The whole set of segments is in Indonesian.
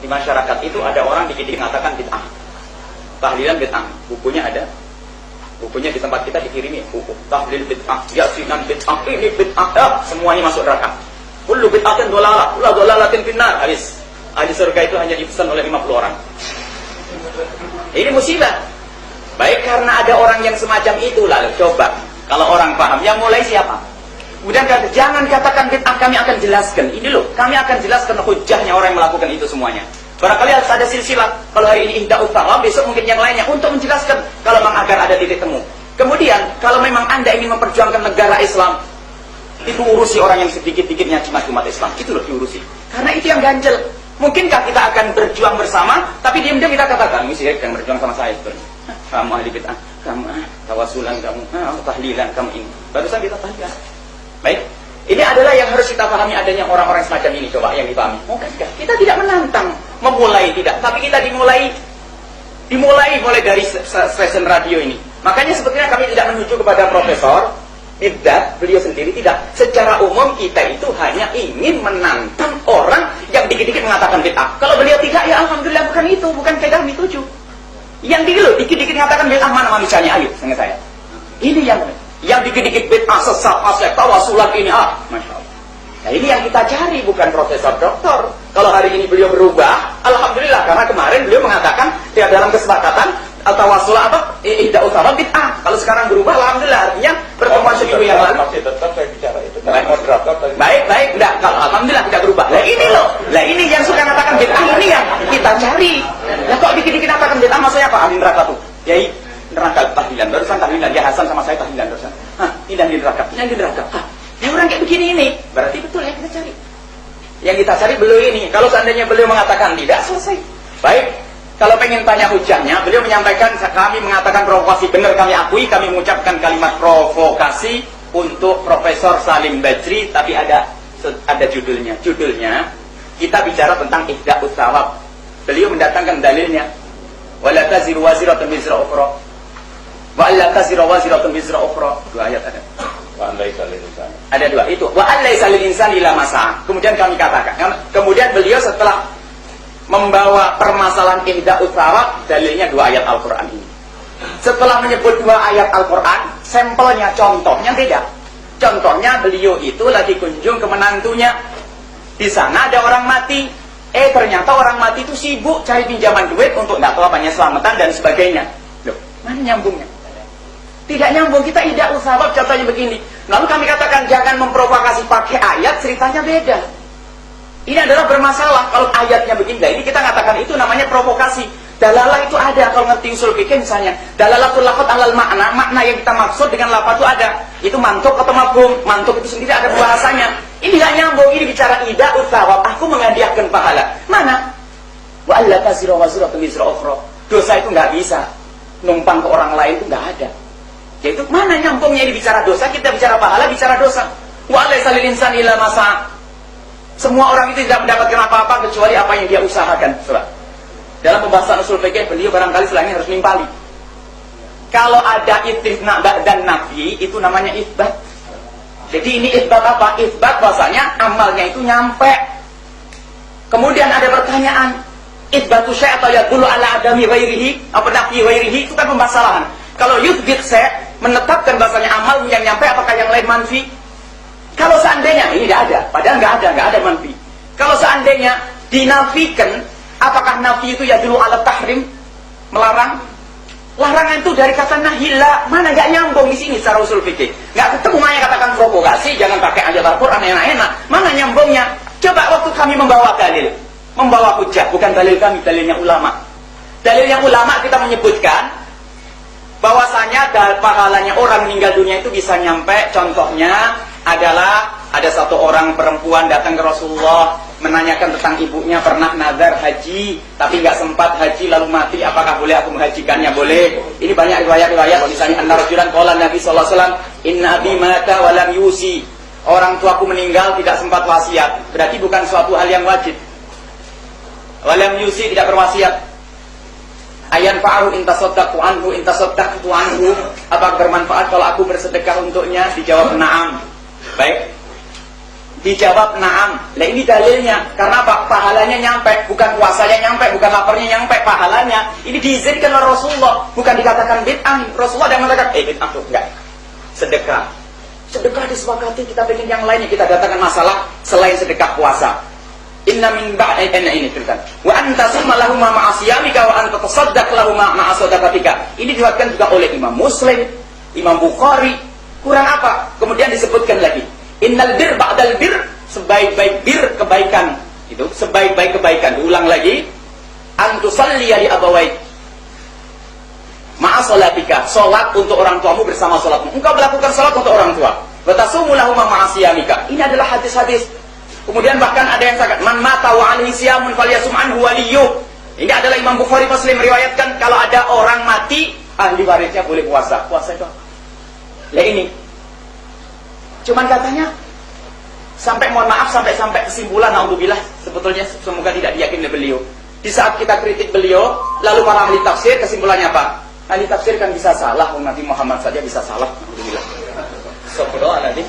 di masyarakat itu ada orang dikit-dikit mengatakan bid'ah. Tahlilan bid'ah. Bukunya ada. Bukunya di tempat kita dikirimi buku. Tahlil bid'ah, yasinan bid'ah, ini bid'ah. Semuanya masuk neraka. Kullu bid'atin dhalalah, kullu dhalalatin finnar. Hadis. Ahli surga itu hanya dipesan oleh 50 orang. Ini musibah. Baik karena ada orang yang semacam itu, lalu coba kalau orang paham, yang mulai siapa? Kemudian kata, jangan katakan bid'ah, kami akan jelaskan. Ini loh, kami akan jelaskan hujahnya orang yang melakukan itu semuanya. Barangkali harus ada silsilah. Kalau hari ini ihda utama, besok mungkin yang lainnya untuk menjelaskan kalau memang agar ada titik temu. Kemudian kalau memang Anda ingin memperjuangkan negara Islam, itu urusi orang yang sedikit-dikitnya cuma umat Islam. Itu loh diurusi. Karena itu yang ganjel. Mungkinkah kita akan berjuang bersama, tapi diam-diam kita katakan, mesti yang berjuang sama saya itu. Kamu ahli bid'ah, kamu tawasulan, kamu tahlilan, kamu ini. Barusan kita tahlilan. Baik, ini adalah yang harus kita pahami adanya orang-orang semacam ini. Coba yang dipahami. Mungkinkah kita tidak menantang, memulai tidak, tapi kita dimulai dari stasiun radio ini. Makanya sebetulnya kami tidak menuju kepada Profesor Ibdat, beliau sendiri tidak. Secara umum kita itu hanya ingin menantang orang yang dikit-dikit mengatakan bid'ah. Kalau beliau tidak, ya alhamdulillah bukan itu, bukan kita dituju. Yang dikit-dikit mengatakan bid'ah mana misalnya, ayo dengan saya. Ini yang dikit-dikit bid'ah, sesat, fasik, tawasulan ini, masya Allah. Nah ini yang kita cari, bukan profesor doktor. Kalau hari ini beliau berubah, alhamdulillah, karena kemarin beliau mengatakan ya dalam kesepakatan tawasul ihda utama bid'ah. Kalau sekarang berubah, alhamdulillah, artinya pertemuan seminggu yang lalu masih tetap saya bicara itu. Baik, enggak, kalau alhamdulillah tidak berubah. Lah ini loh, ini yang suka mengatakan bid'ah, ini yang kita cari. Lah kok dikit-dikit mengatakan bid'ah, maksudnya apa? Ahli neraka tuh. Yai, neraka tahlilan, barusan tahlilan, ya Hasan sama saya tahlilan barusan. Ini ahli neraka, ini ahli neraka. Yang orang kayak begini ini, berarti betul yang kita cari. Yang kita cari beliau ini. Kalau seandainya beliau mengatakan tidak, selesai. Baik. Kalau pengen tanya hujahnya, beliau menyampaikan, kami mengatakan provokasi, benar kami akui, kami mengucapkan kalimat provokasi untuk Profesor Salim Bajri, tapi ada judulnya. Judulnya, kita bicara tentang ihda utsawab. Beliau mendatangkan dalilnya. Wala taziru waziratun wizra ukhra. Wa alla taziru waziratun wizra ukhra. Dua ayat ada. Wa allaisa lil insani. Ada dua itu. Wa allaisa lil insani illa ma sa'a. Kemudian kami katakan, kemudian beliau setelah membawa permasalahan ihda utsawab, dalilnya dua ayat Al-Quran ini. Setelah menyebut dua ayat Al-Quran, sampelnya, contohnya beda. Contohnya beliau itu lagi kunjung ke menantunya. Di sana ada orang mati. Ternyata orang mati itu sibuk cari pinjaman duit untuk nggak tahu apanya selamatan dan sebagainya. Loh, mana nyambungnya? Tidak nyambung. Kita ihda utsawab contohnya begini. Lalu kami katakan jangan memprovokasi pakai ayat, ceritanya beda. Ini adalah bermasalah kalau ayatnya begini. Nah, ini kita katakan itu namanya provokasi. Dalalah itu ada, kalau ngerti usul fikih misalnya. Dalalatul lafadz alal makna, makna yang kita maksud dengan lafadz itu ada. Itu mantuk atau mafhum. Mantuk itu sendiri ada bahasanya. Ini nggak nyambung, ini bicara ihda utsawab. Aku menghadiahkan pahala. Mana? Wa alla taziru waziratun wizra ukhra. Dosa itu nggak bisa numpang ke orang lain, itu nggak ada. Yaitu mana nyambungnya ini bicara dosa, kita bicara pahala, bicara dosa. Wa allaisa lil insani illa ma sa'a. Semua orang itu tidak mendapatkan apa-apa kecuali apa yang dia usahakan. Coba. Dalam pembahasan usul fikih, beliau barangkali selangnya harus nimpali. Kalau ada istisna dan nafi, itu namanya isbat. Jadi ini isbat apa? Isbat bahasanya amalnya itu nyampe. Kemudian ada pertanyaan, isbatu syai' atau yadullu ala adami ghairihi, apa nafi ghairihi, itu kan pembahasan. Kalau yuthbit syai' menetapkan bahasanya amal yang nyampe, apakah yang lain manfi? Kalau seandainya ini tidak ada, padahal nggak ada manfi. Kalau seandainya dinafikan, apakah nafi itu ya dulu alat tahrim, melarang? Larangan itu dari kata nahila, mana nggak nyambung di sini secara usul fikih. Nggak ketemu makanya katakan provokasi, jangan pakai ayat Al-Quran enak-enak. Mana nyambungnya? Coba waktu kami membawa dalil, membawa hujah, bukan dalil kami, dalilnya ulama. Dalilnya ulama kita menyebutkan bahwasanya pahalanya orang meninggal dunia itu bisa nyampe. Contohnya adalah ada satu orang perempuan datang ke Rasulullah menanyakan tentang ibunya pernah nazar haji tapi nggak sempat haji lalu mati, apakah boleh aku menghajikannya? Boleh. Ini banyak riwayat-riwayat, misalnya anna rajulan qala Nabi sallallahu alaihi wasallam inna abi mata wa lam yusi, orang tuaku meninggal tidak sempat wasiat. Berarti bukan suatu hal yang wajib. Wa lam yusi, tidak berwasiat. Ayan fa'ahu intasaddaqtu anhu intasaddaqtu anhu, apakah bermanfaat kalau aku bersedekah untuknya? Dijawab na'am. Baik. Dijawab na'am. Lah ini dalilnya. Karena apa? Pahalanya nyampe, bukan puasanya nyampe, bukan laparnya nyampe, pahalanya. Ini diizinkan oleh Rasulullah, bukan dikatakan bid'ah. Rasulullah yang mengatakan, bid'ah tuh enggak. Sedekah. Sedekah disepakati, kita pengen yang lainnya, kita datangkan masalah selain sedekah puasa. Inna min ini cerita. Wa anta summa lahum ma'a siyamika wa anta tasaddaq lahum ma'a sadaqatika. Ini diriwayatkan juga oleh Imam Muslim, Imam Bukhari. Kurang apa? Kemudian disebutkan lagi. Innal bir ba'dal bir, sebaik-baik bir kebaikan itu, sebaik-baik kebaikan. Diulang lagi, antusalliya li abawaik ma'a salatika, salat untuk orang tuamu bersama salatmu. Engkau melakukan salat untuk orang tua. Wa tasumu lahum ma'a siyamika. Ini adalah hadis-hadis. Kemudian bahkan ada yang sangat man mata wa alaihi siyamun falyasum anhu waliyyu. Ini adalah Imam Bukhari Muslim meriwayatkan kalau ada orang mati, ahli warisnya boleh puasa. Puasa itu. Lah ini cuman katanya sampai mohon maaf sampai kesimpulan naudzubillah, sebetulnya semoga tidak diyakini oleh beliau. Di saat kita kritik beliau, lalu para ahli tafsir kesimpulannya apa? Ahli tafsir kan bisa salah, Nabi Muhammad saja bisa salah. Naudzubillah. Subhanallah nanti.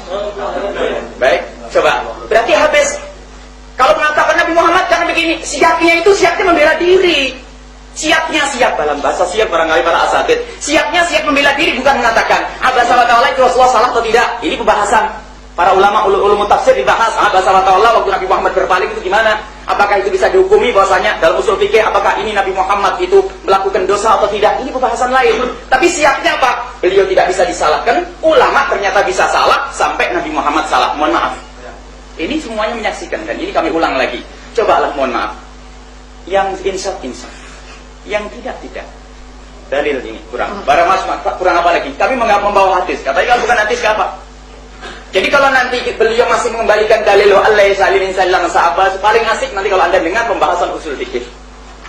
Baik, coba. Berarti habis kalau mengatakan Nabi Muhammad karena begini, siapnya itu siapnya membela diri. Siapnya siap dalam bahasa siap barangkali para asatid. Siapnya siap membela diri, bukan mengatakan abasa wa ta'ala itu Rasulullah salah atau tidak. Ini pembahasan para ulama ulum tafsir dibahas. Abasa wa ta'ala waktu Nabi Muhammad berpaling itu gimana? Apakah itu bisa dihukumi bahwasanya dalam usul fikih apakah ini Nabi Muhammad itu melakukan dosa atau tidak? Ini pembahasan lain. Tapi siapnya apa? Beliau tidak bisa disalahkan. Ulama ternyata bisa salah sampai Nabi Muhammad salah. Mohon maaf. Ini semuanya menyaksikan dan ini kami ulang lagi. Cobalah mohon maaf. Yang insaf. Yang tidak. Dalil ini kurang. Barang mas, kurang apa lagi? Kami membawa hadis. Katanya kalau bukan hadis apa? Jadi kalau nanti beliau masih mengembalikan dalil Allah sallallahu alaihi wasallam, paling asik nanti kalau Anda dengar pembahasan usul fikih.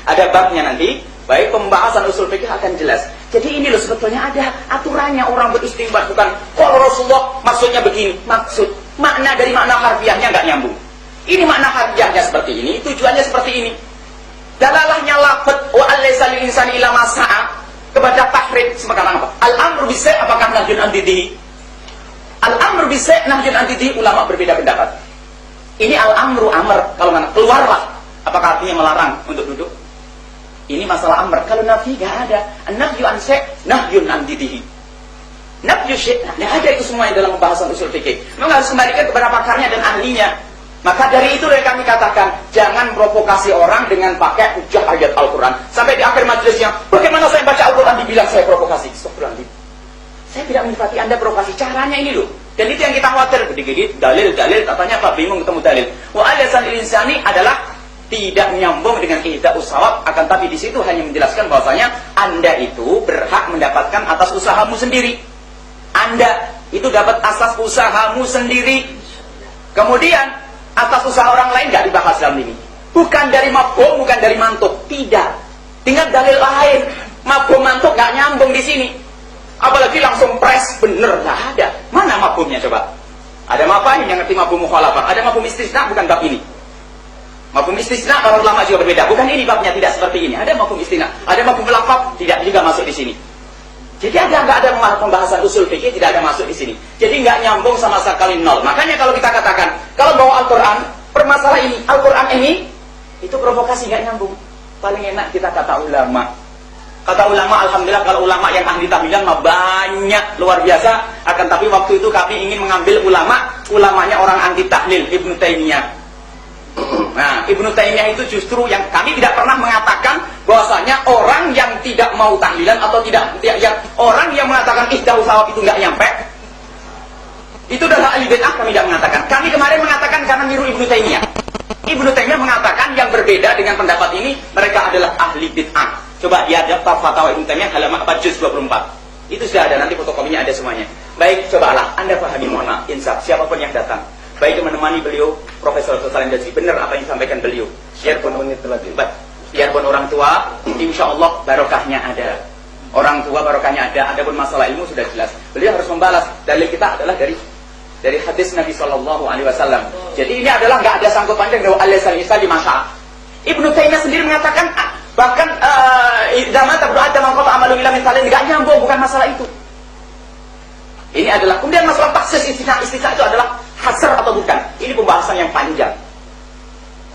Ada babnya nanti, baik pembahasan usul fikih akan jelas. Jadi ini loh sebetulnya ada aturannya orang beristimbat, bukan kalau Rasulullah maksudnya begini. Maksud makna dari makna harfiahnya enggak nyambung. Ini makna harfiahnya seperti ini, tujuannya seperti ini. Dalalahnya lafaz wa alaysa lil insani illa ma sa'a kepada tahrim semacam apa? Al-amru bis-sa' apakah nahyun an-didi? Al-amru bis-sa' nahyun an-didi, ulama berbeda pendapat. Ini al-amru amr, kalau mana keluarlah, apakah artinya melarang untuk duduk? Ini masalah amr. Kalau nafi enggak ada. An-nahyu an sa' nahyun an-didi. Nafyu syai', ada itu semua yang dalam pembahasan usul fikih. Memang harus kembalikan kepada pakarnya dan ahlinya. Maka dari itu yang kami katakan, jangan provokasi orang dengan pakai hujah ayat Al-Quran. Sampai di akhir majelisnya, bagaimana saya baca Al-Quran dibilang saya provokasi? Astagfirullahaladzim. Saya tidak menyifati Anda provokasi, caranya ini loh. Dan itu yang kita khawatir. Gede-gede, dalil, katanya apa? Bingung ketemu dalil. Wa alisan insani adalah tidak menyambung dengan ihda usawab, akan tapi di situ hanya menjelaskan bahwasanya Anda itu berhak mendapatkan atas usahamu sendiri. Anda itu dapat asas usahamu sendiri. Kemudian atas usaha orang lain nggak dibahas dalam ini. Bukan dari mabum, bukan dari mantuk, tidak. Dengan dalil lain, mabum mantuk nggak nyambung di sini. Apalagi langsung pres bener nggak ada. Mana mabumnya coba? Ada mafahim yang ngerti mabum mukhalafah, ada mabum istisna, bukan bab ini. Mabum istisna para ulama juga berbeda. Bukan ini babnya, tidak seperti ini. Ada mabum istisna, ada mabum lafaz, tidak juga masuk di sini. Jadi nggak ada pembahasan usul fikih, tidak ada masuk di sini. Jadi nggak nyambung sama sekali nol. Makanya kalau kita katakan, kalau bawa Al-Quran, permasalahan ini, Al-Quran ini, itu provokasi nggak nyambung. Paling enak kita kata ulama. Kata ulama, alhamdulillah kalau ulama yang ahli tahlilan mah banyak, luar biasa. Akan tapi waktu itu kami ingin mengambil ulamanya orang anti tahlil, Ibnu Taimiyah. Nah, Ibnu Taimiyah itu justru yang kami tidak pernah mengatakan bahwasanya orang yang tidak mau tahlilan atau yang orang yang mengatakan ihda usawab itu nggak nyampe, itu adalah ahli bid'ah. Kami tidak mengatakan. Kami kemarin mengatakan karena niru Ibnu Taimiyah. Ibnu Taimiyah mengatakan yang berbeda dengan pendapat ini, mereka adalah ahli bid'ah. Coba lihat daftar fatwa Ibnu Taimiyah halaman 4 juz 24. Itu sudah ada, nanti fotokopinya ada semuanya. Baik, cobalah Anda pahami, mohon maaf, insaf siapapun yang datang. Baik yang menemani beliau, Profesor Salim Jazri, benar apa yang disampaikan beliau. Biarpun orang tua, insya Allah barokahnya ada. Orang tua barokahnya ada. Adapun masalah ilmu sudah jelas. Beliau harus membalas. Dalil kita adalah dari hadis Nabi Shallallahu Alaihi Wasallam. Jadi ini adalah nggak ada sangkut panjang dengan al-Isa di masa. Ibnu Taimiyah sendiri mengatakan bahkan zaman berdoa dan mengkota amalu ilah misalnya nggak nyambung, bukan masalah itu. Ini adalah kemudian masalah taksis istisna itu adalah hasr atau bukan? Ini pembahasan yang panjang.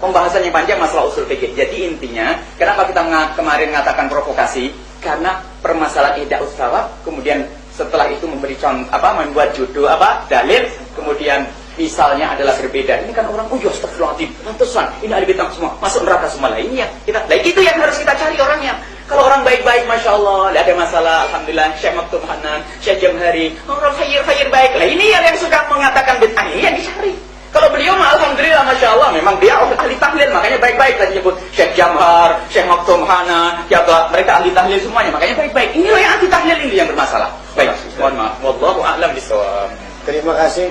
Pembahasan yang panjang masalah usul fikih. Jadi intinya, kenapa kita kemarin mengatakan provokasi? Karena permasalahan ihda'us sawab, kemudian setelah itu memberi contoh, membuat judul dalil, kemudian misalnya adalah berbeda. Ini kan orang astagfirullahaladzim, pantesan ini ahli bid'ah semua, masuk neraka semua. Lah ini ya kita, itu yang harus kita cari orangnya. Kalau orang baik-baik, masya Allah, tidak ada masalah, alhamdulillah, Syekh Maktum Hanan, Syekh Jamhari, orang khair baik. Lah ini yang suka mengatakan bid'ah, ini yang dicari. Kalau beliau mah alhamdulillah, masya Allah, memang dia ahli tahlil, makanya baik-baik. Tadi nyebut Syekh Jamhar, Syekh Maktum Hanan, ya mereka ahli tahlil semuanya, makanya baik-baik. Inilah yang anti tahlil ini yang bermasalah. Baik, mohon maaf. Wallahu a'lam bishawab. Terima kasih.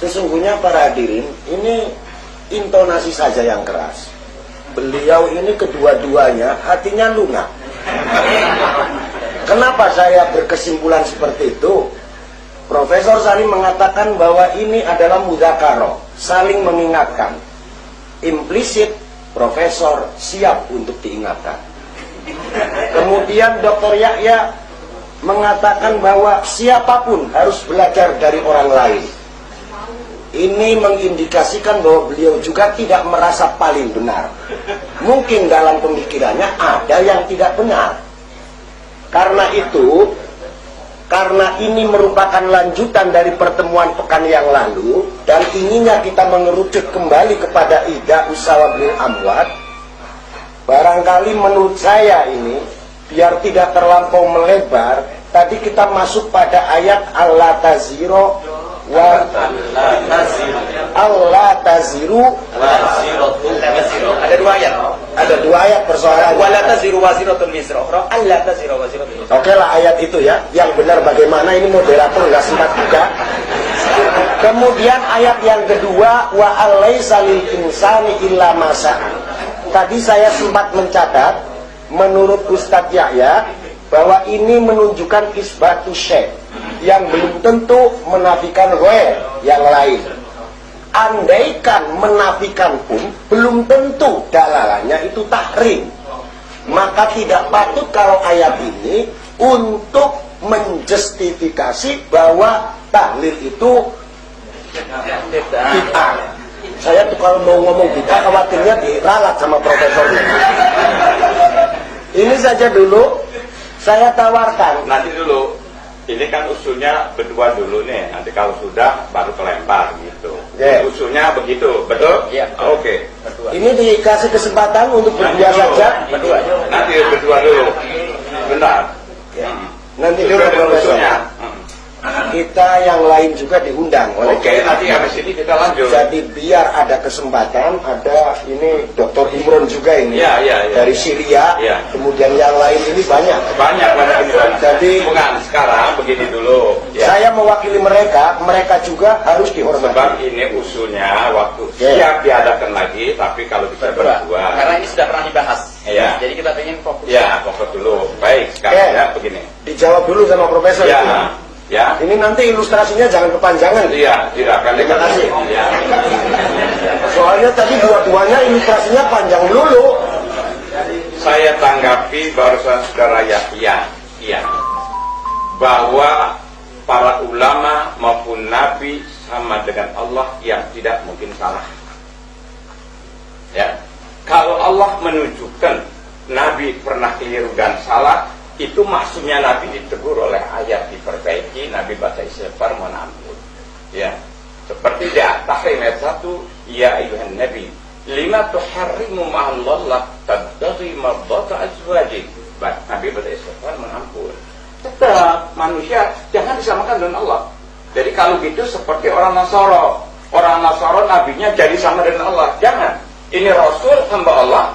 Sesungguhnya para hadirin, ini intonasi saja yang keras. Beliau ini kedua-duanya hatinya lunak. Kenapa saya berkesimpulan seperti itu? Profesor Salim mengatakan bahwa ini adalah mudzakarah, saling mengingatkan. Implisit profesor siap untuk diingatkan. Kemudian Dr. Yahya mengatakan bahwa siapapun harus belajar dari orang lain. Ini mengindikasikan bahwa beliau juga tidak merasa paling benar. Mungkin dalam pemikirannya ada yang tidak benar. Karena itu, karena ini merupakan lanjutan dari pertemuan pekan yang lalu, dan inginnya kita mengerucut kembali kepada ihda'us sawab lil amwat, barangkali menurut saya ini, biar tidak terlampau melebar, tadi kita masuk pada ayat Allah taziru wa Allah taziru. Ada dua ayat. Ada dua ayat persoalan. Wala taziru waziratun wizra ukhra. Allah taziru waziratun wizra. Oke lah ayat itu ya. Yang benar bagaimana ini moderator nggak sempat buka. Kemudian ayat yang kedua, wa alaisa lil insani illa ma sa'a. Tadi saya sempat mencatat, menurut Ustadz Yahya, bahwa ini menunjukkan isbatu syekh, yang belum tentu menafikan ghair yang lain. Andaikan menafikan pun belum tentu dalalannya itu tahrim. Maka tidak patut kalau ayat ini untuk menjustifikasi bahwa tahlil itu bid'ah. Saya tuh kalau mau ngomong bid'ah khawatirnya diralat sama profesornya. Ini saja dulu saya tawarkan. Nanti dulu, ini kan usulnya berdua dulu nih. Nanti kalau sudah baru kelempar gitu. Yeah. Usulnya begitu, betul? Iya. Oke. Ini dikasih kesempatan untuk berdua saja. Berdua. Nanti berdua dulu. Bentar. Ya. Nanti dulu Sudah ada profesor. usulnya. Kita yang lain juga diundang oleh Oke, nanti habis ini kita lanjut. Jadi biar ada kesempatan, ada ini Dr. Imron juga ini Iya, iya, iya. dari Syria, Iya. kemudian yang lain ini banyak. Banyak ini. Jadi bukan sekarang begini dulu. Ya. saya mewakili mereka, mereka juga harus dihormati. Sebab ini usulnya waktu Yeah. siap diadakan lagi, tapi kalau bisa berdua. Karena ini sudah pernah dibahas. Iya. Jadi kita ingin fokus. Ya, fokus dulu. Baik, sekarang Oke. ya begini. Dijawab dulu sama Profesor. Ya, itu. ya. Ini nanti ilustrasinya jangan kepanjangan. Iya, tidak akan Terima kasih. Ya. Soalnya tadi dua-duanya ilustrasinya panjang dulu. Saya tanggapi barusan saudara Yahya, iya, bahwa para ulama maupun nabi sama dengan Allah yang tidak mungkin salah. Ya, kalau Allah menunjukkan nabi pernah keliru dan salah, itu maksudnya nabi ditegur oleh ayat diperbaiki, nabi baca istighfar mohon ampun. Ya, seperti di Tahrim ayat 1, ya ayuhan nabi lima tuharrimu ma'allah tabtaghi mardata azwajik. Nabi baca istighfar mohon ampun. Tetap manusia jangan disamakan dengan Allah. Jadi kalau gitu seperti orang Nasara. Orang Nasara nabinya jadi sama dengan Allah. Jangan. Ini Rasul hamba Allah,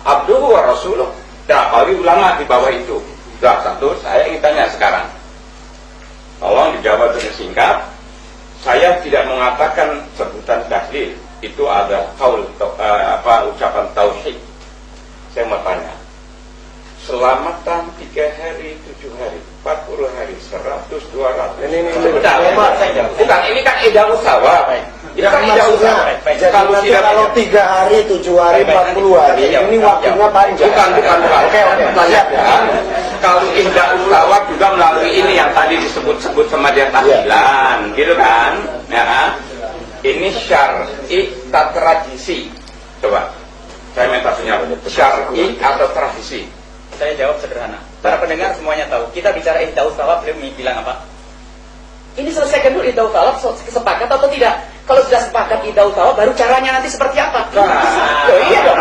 abduhu wa rasuluh. Dan apalagi ulama di bawah itu. Sudah satu, saya ingin tanya sekarang. Tolong dijawab dengan singkat. Saya tidak mengatakan sebutan tahlil. Itu ada ucapan tauhid. Saya mau tanya. Selamatan 3 hari, 7 hari, 40 hari, 100, 200. Ini Bukan, ini kan ihda'us sawab. Ini kan ihda'us sawab. Jadi nanti kalau 3 hari, 7 hari, 40 hari, ini waktunya panjang. Bukan. Oke. Lihat ya. Kalau ihda'us sawab juga melalui ini yang tadi disebut-sebut sama dia tahlilan, gitu kan? Ya. ini syar'i atau tradisi? Coba, saya minta sinyal. Syar'i atau tradisi? Saya jawab sederhana. Para pendengar semuanya tahu. Kita bicara ihdaus thawab, beliau bilang apa? Ini selesaikan dulu ihdaus thawab, sepakat atau tidak? Kalau sudah sepakat ihdaus thawab, baru caranya nanti seperti apa? Loh, iya dong.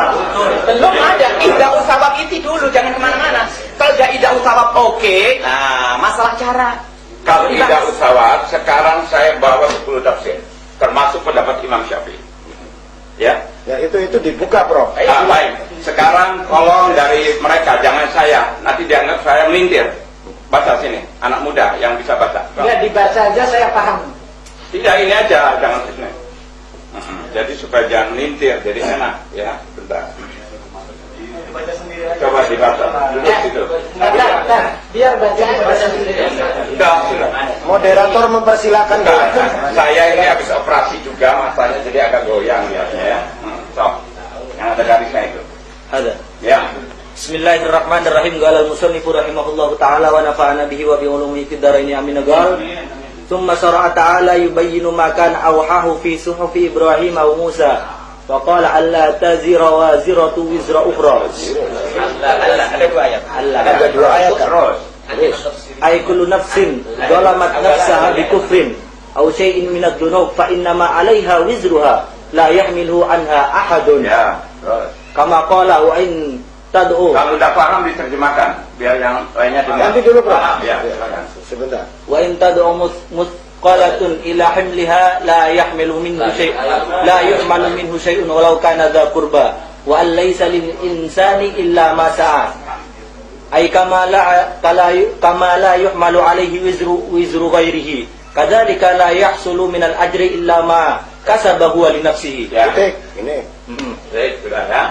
Belum ada ihdaus thawab itu dulu, jangan kemana-mana. Kalau sudah ihdaus thawab oke, nah masalah cara. Kalau tidak usawat, sekarang saya bawa 10 tafsir, termasuk pendapat Imam Syafi'i. Ya, Ya itu dibuka, Prof. baik. Sekarang tolong dari mereka, jangan saya. Nanti dianggap saya melintir. Baca sini, anak muda yang bisa baca. Ya dibaca aja saya paham. Tidak, ini aja, jangan sini. Jadi supaya jangan melintir, jadi enak. Ya, bentar. Coba dibaca. Duduk situ. Bentar, biar baca sendiri. Sudah. Moderator mempersilakan. Nah, saya ini habis operasi juga matanya jadi agak goyang lihatnya ya. Sok. Yang ada garisnya itu. Ada. Ya. Bismillahirrahmanirrahim. Qala al-musannifu rahimahullahu taala wa nafa'ana bihi wa bi ulumihi fid dharain amin. Qala thumma syara'a ta'ala yubayyinu ma kana awhahu fi suhufi Ibrahim wa Musa. Wa qala alla tazira waziratu wizra ukhra. Allah, ada 2 ayat. Ada 2 ayat kan? Terus. Ay kullu nafsin zalamat nafsaha bi kufrin aw syai'in min ad-dunub fa innama 'alaiha wizruha la yahmiluhu anha ahadun. Ya. Terus. Kama qala wa in tad'u. Kalau udah paham diterjemahkan biar yang lainnya dengar. Nanti dulu, Prof. Ya, silakan. Sebentar. Wa in tad'u musqalatun ila hamliha la yahmilu minhu syai' la yuhmalu minhu syai'un walau kana dha qurba wa an laysa lil insani illa ma sa'a. Ay kama la yuhmalu alaihi wizru ghairihi kadzalika la yahsulu min al ajri illa ma kasaba huwa li nafsihi. Ya. Titik. Ini. Baik, sudah ya.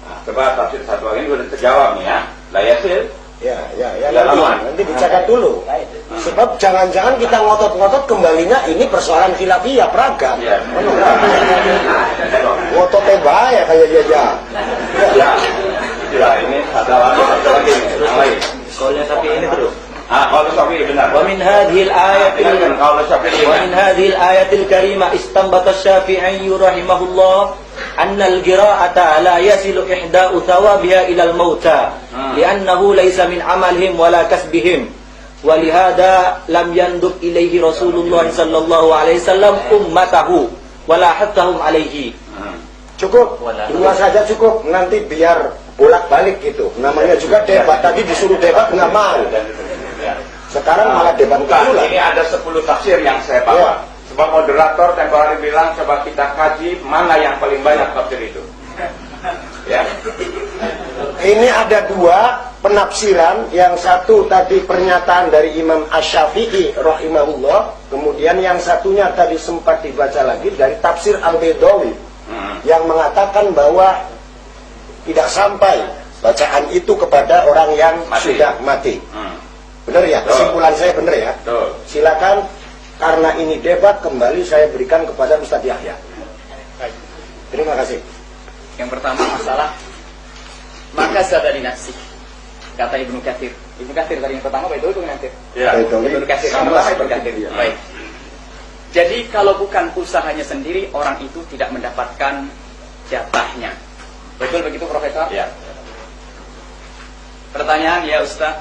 Nah, coba tafsir satu lagi sudah terjawab nih ya. Layasil. Ya, Ya, aman. nanti dicatat dulu. Sebab jangan-jangan kita ngotot-ngotot kembalinya ini persoalan khilafiyah peragam. Ya. Ngototnya bahaya kayak jaja. Ya. Ya, ini satu lagi yang lain. Qaulnya tapi ini terus. Kalau Syafi'i benar. Wa min hadhil ayatil Kalau Syafi'i wa min hadhil ayatil karimah istanbata Syafi'i rahimahullah anna al-qira'ata la yasilu ihda'u thawabiha ila al-mauta li'annahu laysa min amalihim wala kasbihim wa lihada lam yandub ilaihi Rasulullah sallallahu alaihi wasallam ummatahu wala hattahum alaihi. Cukup. 2 saja cukup. Nanti biar bolak-balik gitu. Namanya juga debat. Tadi disuruh debat nggak mau. Sekarang malah debat Bukan, ulang. ini ada 10 tafsir yang saya bawa. Sebab moderator tempoh hari bilang coba kita kaji mana yang paling banyak tafsir itu. Ya. Ini ada 2 penafsiran. Yang satu tadi pernyataan dari Imam Asy-Syafi'i rahimahullah. Kemudian yang satunya tadi sempat dibaca lagi dari tafsir Al-Bedawi yang mengatakan bahwa tidak sampai bacaan itu kepada orang yang sudah mati. Benar ya? Kesimpulan saya benar ya? Betul. Silakan, karena ini debat kembali saya berikan kepada Ustaz Yahya. Terima kasih. Yang pertama masalah maka sadari nafsi. Kata Ibnu Katsir. Ibnu Katsir tadi yang pertama Ibnu Katsir. Ya. Ibnu Katsir yang pertama Ibnu Katsir. Baik. Jadi kalau bukan usahanya sendiri, orang itu tidak mendapatkan jatahnya. Betul begitu, Profesor? Ya. Pertanyaan ya Ustaz,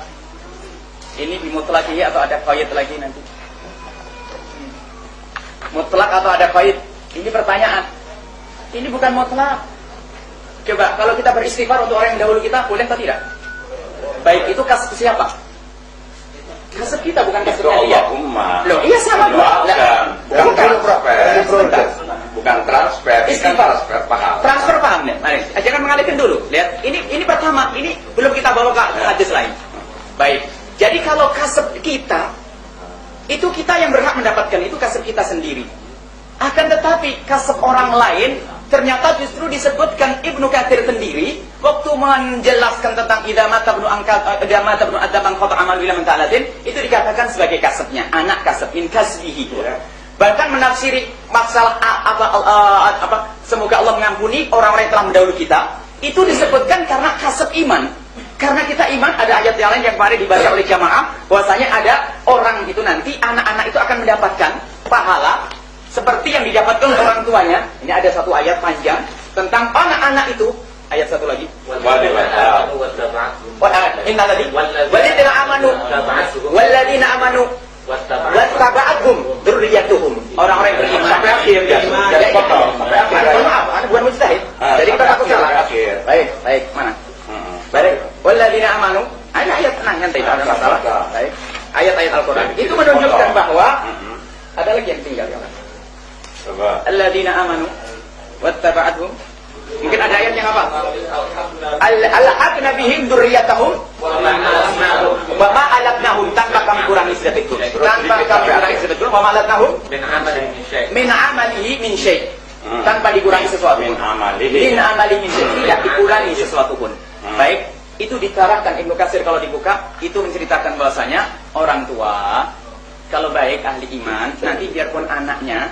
ini bimutlakihi atau ada qaid lagi nanti? Mutlak atau ada qaid? Ini pertanyaan. Ini bukan mutlak. Coba kalau kita beristighfar untuk orang yang dahulu kita, boleh atau tidak? Baik, itu kasih siapa? Kasih kita, bukan kasih dia. Allahumma. Loh, iya sama dua. Bukan transfer. Bukan transfer. Istighfar. Transfer paham. Transfer paham nih. Mari, jangan mengalihkan dulu. Lihat, ini pertama, ini belum kita bawa ke hadis lain. Baik. Jadi kalau kasab kita, itu kita yang berhak mendapatkan, itu kasab kita sendiri. Akan tetapi kasab orang lain ternyata justru disebutkan Ibnu Katsir sendiri waktu menjelaskan tentang idza mata ibnu adam qata amal ila man ta'alatin, itu dikatakan sebagai kasabnya, anak kasab min kasbihi. Bahkan menafsiri masalah semoga Allah mengampuni orang-orang yang telah mendahului kita, itu disebutkan karena kasab iman. Karena kita iman, ada ayat yang lain yang kemarin dibaca oleh jamaah bahwasanya ada orang itu nanti, anak-anak itu akan mendapatkan pahala seperti yang didapatkan orang tuanya. Ini ada satu ayat panjang tentang anak-anak itu. Ayat satu lagi. Inna tadi. Walladzina amanu wattaba'athum dzurriyyatuhum. Orang-orang yang beriman Sampai akhir ya. Jadi potong. Sampai akhir. Maaf, Anda bukan mujtahid. Jadi kita takut salah. Baik, mana? Baik. Walladzina amanu. Ini ayat tenang kan tidak ada masalah. Baik. Ayat-ayat Al-Qur'an. Itu menunjukkan bahwa ada lagi yang tinggal ya. Coba. Alladzina amanu wattaba'athum. Mungkin ada ayat yang apa? Al-aqna bihim dzurriyyatahum wa ma alatnahum, tanpa kami kurangi sedikit. Tanpa kami kurangi sedikit. Wa ma alatnahum min amalihi min syai'. Tanpa dikurangi sesuatu. Min amalihi Min syai'. Tidak dikurangi sesuatu pun. Baik, itu ditarahkan Ibnu Katsir kalau dibuka, itu menceritakan bahwasanya orang tua kalau baik ahli iman, nanti biarpun anaknya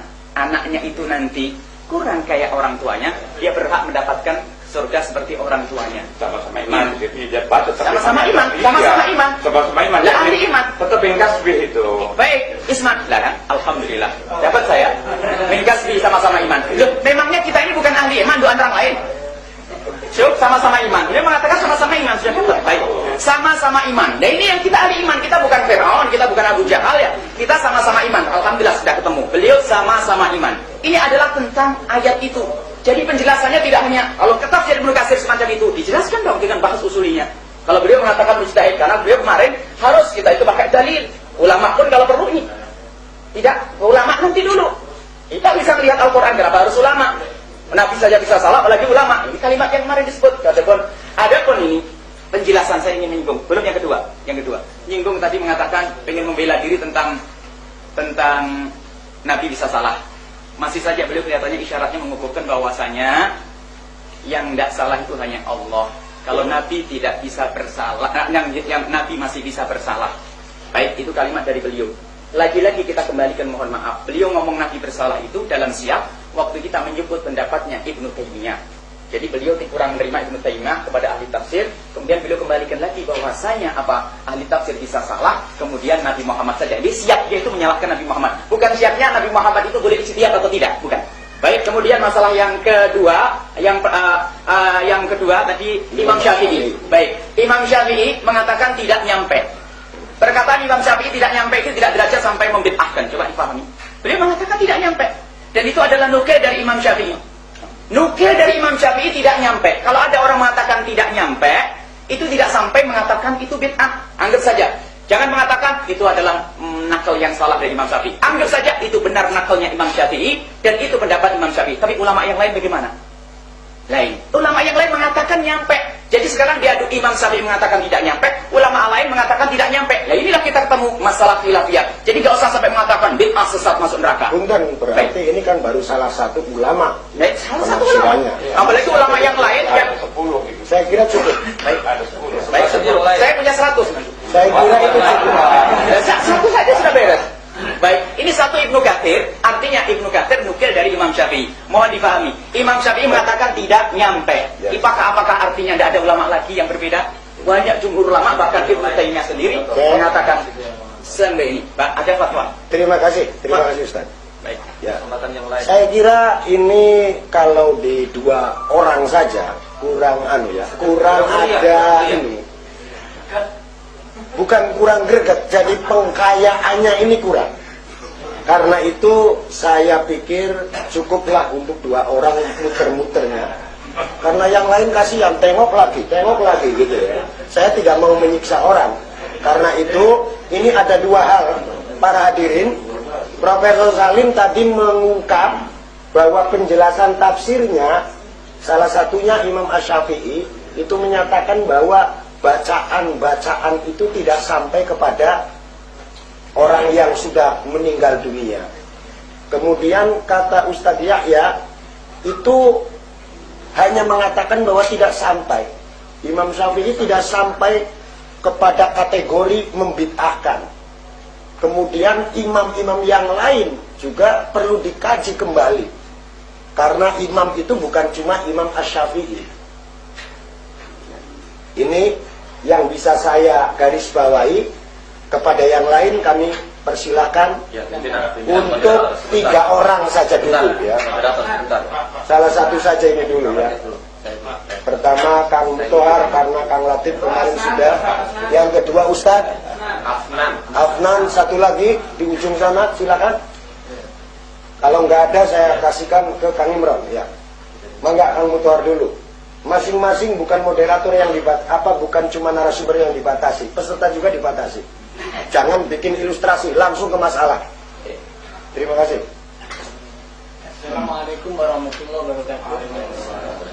itu nanti kurang kayak orang tuanya, dia berhak mendapatkan surga seperti orang tuanya. Sama-sama iman. Jadi dia patut Sama-sama iman. Sama-sama iman. Sama-sama iman. Lah ahli iman. Tetap min kasbih itu. Baik, Isman. Lah kan? Alhamdulillah. Dapat saya. Min kasbi sama-sama iman. Loh, memangnya kita ini bukan ahli iman, doa orang lain. Cukup sama-sama iman. Dia mengatakan sama-sama iman. Sudah dapat. Baik. Sama-sama iman. Nah ini yang kita ahli iman. Kita bukan Fir'aun, kita bukan Abu Jahal ya. Kita sama-sama iman. Alhamdulillah sudah ketemu. Beliau sama-sama iman. Ini adalah tentang ayat itu. Jadi penjelasannya tidak hanya kalau tafsir Ibnu Katsir semacam itu, dijelaskan dong dengan bahas usulinya. Kalau beliau mengatakan mujtahid, karena beliau kemarin harus kita itu pakai dalil. Ulama pun kalau perlu ini. Tidak, ulama nanti dulu. Kita bisa melihat Al-Quran, kenapa harus ulama? Nabi saja bisa salah, apalagi ulama. Ini kalimat yang kemarin disebut. Adapun ini penjelasan saya ingin menyinggung. Belum yang kedua. Nyinggung tadi mengatakan pengen membela diri tentang Nabi bisa salah. Masih saja beliau kelihatannya isyaratnya mengukuhkan bahwasanya yang tidak salah itu hanya Allah. Kalau Nabi tidak bisa bersalah, yang Nabi masih bisa bersalah. Baik, itu kalimat dari beliau. Lagi-lagi kita kembalikan, mohon maaf. Beliau ngomong Nabi bersalah itu dalam siap waktu kita menyebut pendapatnya Ibnu Taimiyah. Jadi beliau kurang menerima Ibnu Taimiyah kepada ahli tafsir. Kemudian beliau kembalikan lagi bahwasanya ahli tafsir bisa salah, kemudian Nabi Muhammad saja. Jadi siapnya itu menyalahkan Nabi Muhammad. Bukan siapnya Nabi Muhammad itu boleh ijtihad atau tidak, bukan. Baik, kemudian masalah yang kedua, yang kedua tadi Imam Syafi'i. Baik, Imam Syafi'i mengatakan tidak nyampe. Perkataan Imam Syafi'i tidak nyampe itu tidak derajat sampai membid'ahkan. Coba dipahami. Beliau mengatakan tidak nyampe. Dan itu adalah nukil dari Imam Syafi'i. Nukil dari Imam Syafi'i tidak nyampe. Kalau ada orang mengatakan tidak nyampe, itu tidak sampai mengatakan itu bid'ah. Anggap saja. Jangan mengatakan itu adalah nakal yang salah dari Imam Syafi'i. Anggap saja itu benar nakalnya Imam Syafi'i dan itu pendapat Imam Syafi'i. Tapi ulama yang lain bagaimana? Lain. Ulama yang lain mengatakan nyampe. Jadi sekarang diadu Imam Syafi'i mengatakan tidak nyampe, ulama lain mengatakan tidak nyampe. Nah inilah kita ketemu masalah khilafiyah. Jadi nggak usah sampai mengatakan bid'ah sesat masuk neraka. Punten, berarti ini kan baru salah satu ulama. Baik, salah satu ulama. Apalagi ulama yang lain yang 10 gitu. Saya kira cukup. baik, Ada 10. baik, saya punya 100. Saya kira itu cukup. Satu saja sudah beres. Baik, ini satu Ibnu Katsir, artinya Ibnu Katsir nukil dari Imam Syafi'i. Mohon dipahami, Imam Syafi'i mengatakan tidak nyampe. Apakah artinya tidak ada ulama lagi yang berbeda? Banyak jumhur ulama, bahkan Ibnu Taimiyah sendiri mengatakan sampai ini. Ada fatwa. Terima kasih Ustaz. Baik. Ya. Kesempatan yang lain. Saya kira ini kalau di dua orang saja kurang kurang ada ini. Bukan kurang greget, jadi pengkayaannya ini kurang. Karena itu saya pikir cukuplah untuk dua orang muter-muternya. Karena yang lain kasihan, tengok lagi gitu ya. Saya tidak mau menyiksa orang. Karena itu ini ada dua hal, para hadirin. Profesor Salim tadi mengungkap bahwa penjelasan tafsirnya, salah satunya Imam Asy-Syafi'i itu menyatakan bahwa bacaan-bacaan itu tidak sampai kepada orang yang sudah meninggal dunia. Kemudian kata Ustadz Yahya itu hanya mengatakan bahwa tidak sampai. Imam Syafi'i tidak sampai kepada kategori membid'ahkan. Kemudian imam-imam yang lain juga perlu dikaji kembali. Karena imam itu bukan cuma Imam Asy-Syafi'i. Ini yang bisa saya garis bawahi. Kepada yang lain kami Persilakan Ya, pimpinan. untuk 3 orang saja dulu ya. Salah satu saja ini dulu ya. Pertama Kang Tohar karena Kang Latif kemarin sudah. Yang kedua Ustadz Afnan, satu lagi di ujung sana, silakan. Kalau nggak ada saya kasihkan ke Kang Imron ya. Mangga Kang Tohar dulu. Masing-masing bukan moderator yang bukan cuma narasumber yang dibatasi, peserta juga dibatasi. Jangan bikin ilustrasi, langsung ke masalah. Terima kasih. Assalamualaikum warahmatullahi wabarakatuh.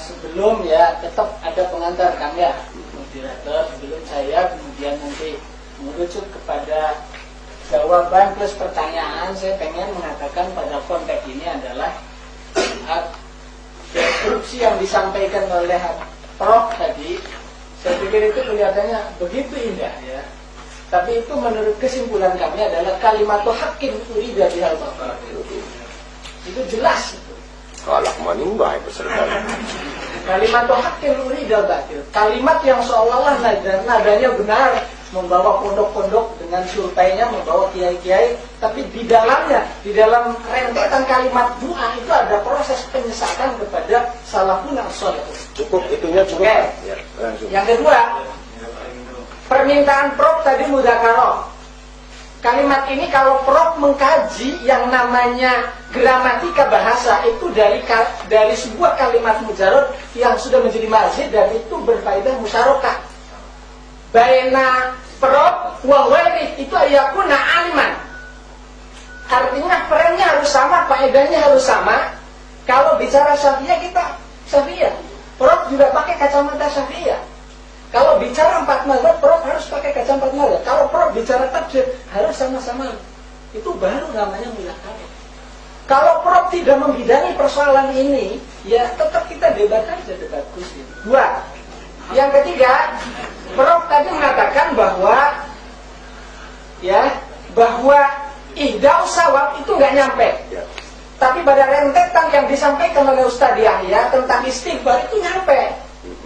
Sebelum ya tetap ada pengantar Kang ya, moderator. Sebelum saya kemudian nanti merujuk kepada jawaban plus pertanyaan, saya pengen mengatakan pada konteks ini adalah deskripsi yang disampaikan oleh Prof tadi, saya pikir itu kelihatannya begitu indah ya. Tapi itu menurut kesimpulan kami adalah kalimat haqqin urida bihal batil. Itu jelas itu. Kalah maning bae peserta. Kalimat haqqin urida batil. Kalimat yang seolah-olah nadanya benar, membawa pondok-pondok dengan surveinya, membawa kiai-kiai, tapi di dalamnya, di dalam rentetan kalimat doa itu ada proses penyesatan kepada salafun as-salih. Cukup, itunya cukup. Oke. Ya, langsung. Yang kedua, permintaan Prof tadi mudzakarah. Kalimat ini kalau Prof mengkaji yang namanya gramatika bahasa itu dari sebuah kalimat mujarad yang sudah menjadi mazid dan itu berfaedah musyarakah. Baina Prof wa ghairi itu ayakuna aliman. Artinya perannya harus sama, faedahnya harus sama. Kalau bicara Syafi'iyah kita Syafi'iyah. Prof juga pakai kacamata Syafi'iyah. Kalau bicara 4 mazhab, Prof harus pakai kacamata mazhab. Kalau Prof bicara tafsir, harus sama-sama. Itu baru namanya mudzakarah. Kalau Prof tidak membidangi persoalan ini, ya tetap kita debat aja, debat kursi. 2. Yang ketiga, Prof tadi mengatakan bahwa ihda'us sawab itu nggak nyampe. Tapi pada rentetan yang disampaikan oleh Ustadz Yahya tentang istighfar itu nyampe.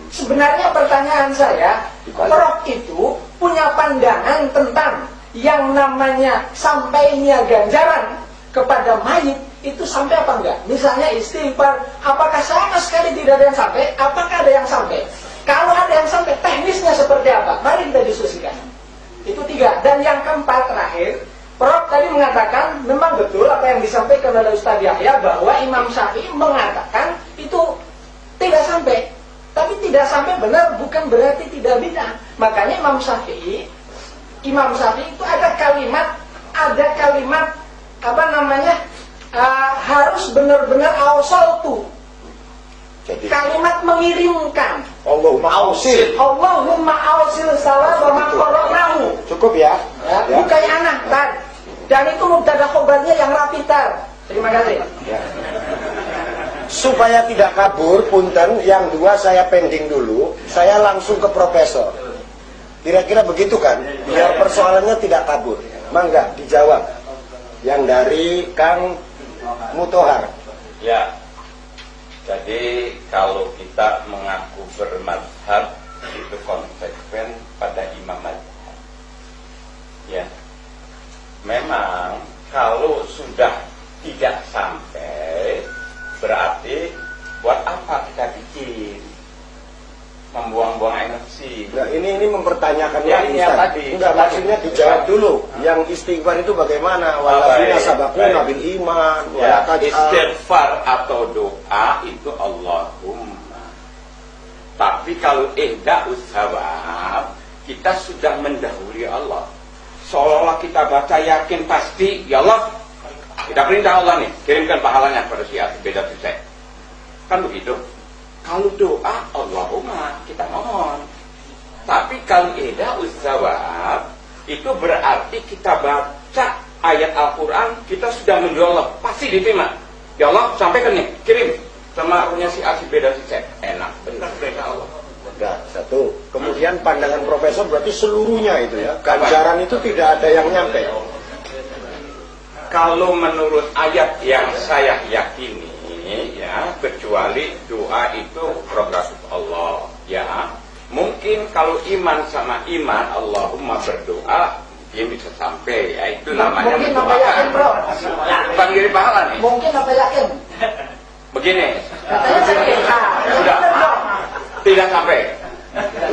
Sebenarnya pertanyaan saya, Prof itu punya pandangan tentang yang namanya sampainya ganjaran kepada mayit itu sampai apa enggak? Misalnya istighfar, apakah sama sekali tidak ada yang sampai? Apakah ada yang sampai? Kalau ada yang sampai, teknisnya seperti apa? Mari kita diskusikan. Itu 3. Dan yang keempat terakhir, Prof tadi mengatakan memang betul apa yang disampaikan oleh Ustadz Yahya bahwa Imam Syafi'i mengatakan itu tidak sampai. Tapi tidak sampai benar bukan berarti tidak bid'ah. Makanya Imam Syafi'i itu ada kalimat harus benar-benar ausaltu. Jadi Kalimat mengirimkan. Allahumma ausil salah wa ma qara'nahu. Cukup ya. Ya. Bukan anak tar. Dan itu mubtada khobarnya yang rapi tar. Terima kasih. Ya. Supaya tidak kabur, punten, yang 2 saya pending dulu, saya langsung ke profesor. Kira-kira begitu kan? Biar persoalannya tidak kabur. Mangga dijawab. Yang dari Kang Mutohar. Ya. Jadi kalau kita mengaku bermadhab itu konsekuen pada imam madhab. Ya. Memang kalau sudah tidak sampai, berarti buat apa kita bikin? Membuang-buang energi. Nah, ini mempertanyakan Ya, lagi, yang Ustaz. tadi. Enggak, maksudnya dijawab dulu. Yang istighfar itu bagaimana? Walladzina sabaquna bil iman, Ya, wa istighfar atau doa itu Allahumma. Tapi kalau ihda'us sawab, kita sudah mendahului Allah. Seolah-olah kita baca yakin pasti, ya Allah, kita perintah Allah nih, kirimkan pahalanya pada si A, beda selesai. Kan begitu. Kalau doa, Allahumma, kita mohon. Tapi kalau ihda'us sawab, itu berarti kita baca ayat Al-Quran, kita sudah menjual Allah, pasti diterima. Ya Allah, sampaikan nih, kirim sama ruhnya si A, si beda si C. Enak, benar perintah Allah. Enggak, 1. Kemudian pandangan profesor berarti seluruhnya itu ya. Ganjaran itu tidak ada yang nyampe. Kalau menurut ayat yang saya yakini, ya, kecuali doa itu prerogatif Allah, ya. Mungkin kalau iman sama iman, Allahumma berdoa, dia bisa sampai, ya itu namanya Mungkin apa yakin bro? bukan ngiri pahala nih. Mungkin apa yakin? Begini, Katanya yakin. sudah tidak sampai.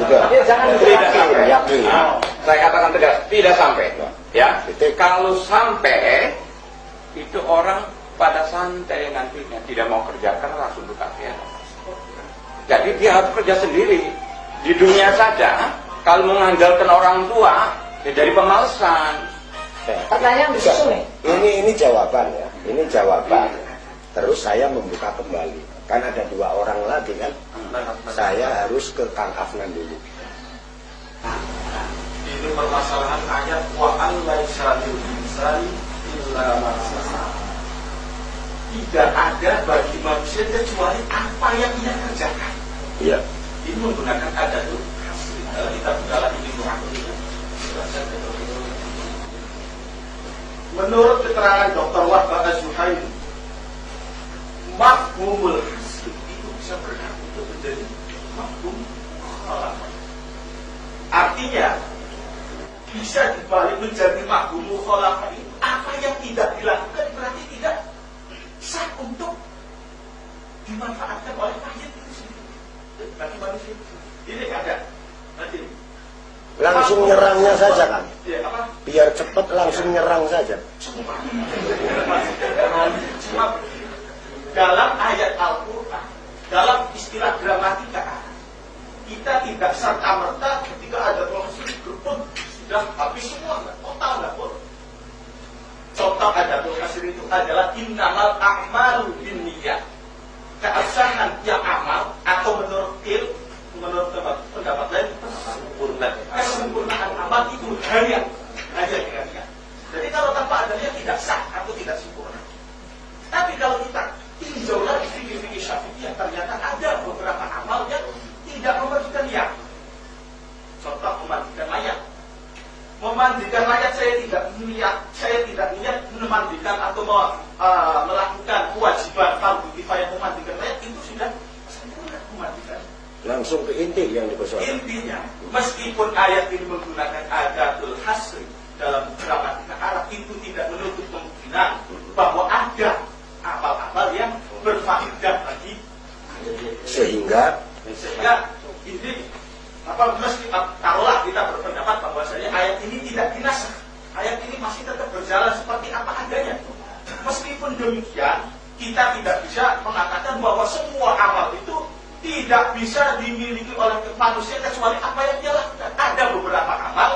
Udah. Ya, jangan Tidak sampai. Yakin. Saya katakan tegas, tidak sampai. Ya, Titik. kalau sampai itu orang pada santai nantinya tidak mau kerja keras untuk akhirat. Jadi dia harus kerja sendiri. Di dunia saja, kalau mengandalkan orang tua, ya dari pemalasan. Pertanyaan disusul nih. Ini jawaban ya. Ini jawaban. Terus saya membuka kembali. Kan ada dua orang lagi kan. Saya harus ke Kang Afnan dulu. Ini permasalahan ayat wa an laisa lil insani illa ma sa'a. Tidak ada bagi manusia kecuali apa yang ia kerjakan. Iya. Ini menggunakan adatul hasri. Kalau kita dalam ini menurut keterangan Dr. Wahbah Az-Zuhairi, mafhumul hasri itu bisa berkah untuk menjadi mafhum khalafah. Artinya bisa dibalik menjadi mafhum mukhalafah itu apa yang tidak dilakukan berarti tidak sah untuk dimanfaatkan oleh mayit itu sendiri bagi manusia. Ini ada nanti Langsung nyerangnya saja kan. ya apa Biar cepat langsung nyerang saja. cuma dalam ayat Al-Quran, dalam istilah gramatika, kita tidak serta-merta ketika ada proses berpun sudah habis semua, total nggak boleh. Contoh ada proses itu adalah innamal a'malu binniyat. Keabsahan yang amal atau menurut pendapat lain kesempurnaan amal itu hanya dengan. Jadi kalau tanpa adanya tidak sah atau tidak sempurna. Tapi kalau kita tinjau lagi fikih-fikih Syafi'iyah, ternyata ada beberapa amal yang tidak memerlukan niat. Contoh memandikan mayat. Memandikan mayat saya tidak niat memandikan atau melakukan kewajiban fardu kifayah memandikan mayat, itu sudah sempurna memandikan. Langsung ke inti yang dipersoalkan. Intinya, meskipun ayat ini menggunakan adatul hasri dalam gramatika Arab, itu tidak menutup kemungkinan bahwa ada amal-amal yang berfaedah bagi Sehingga ini mesti taruhlah kita berpendapat bahwasanya ayat ini tidak dinasakh. Ayat ini masih tetap berjalan seperti apa adanya. Meskipun demikian, kita tidak bisa mengatakan bahwa semua amal itu tidak bisa dimiliki oleh manusia kecuali apa yang dia lakukan. Ada beberapa amal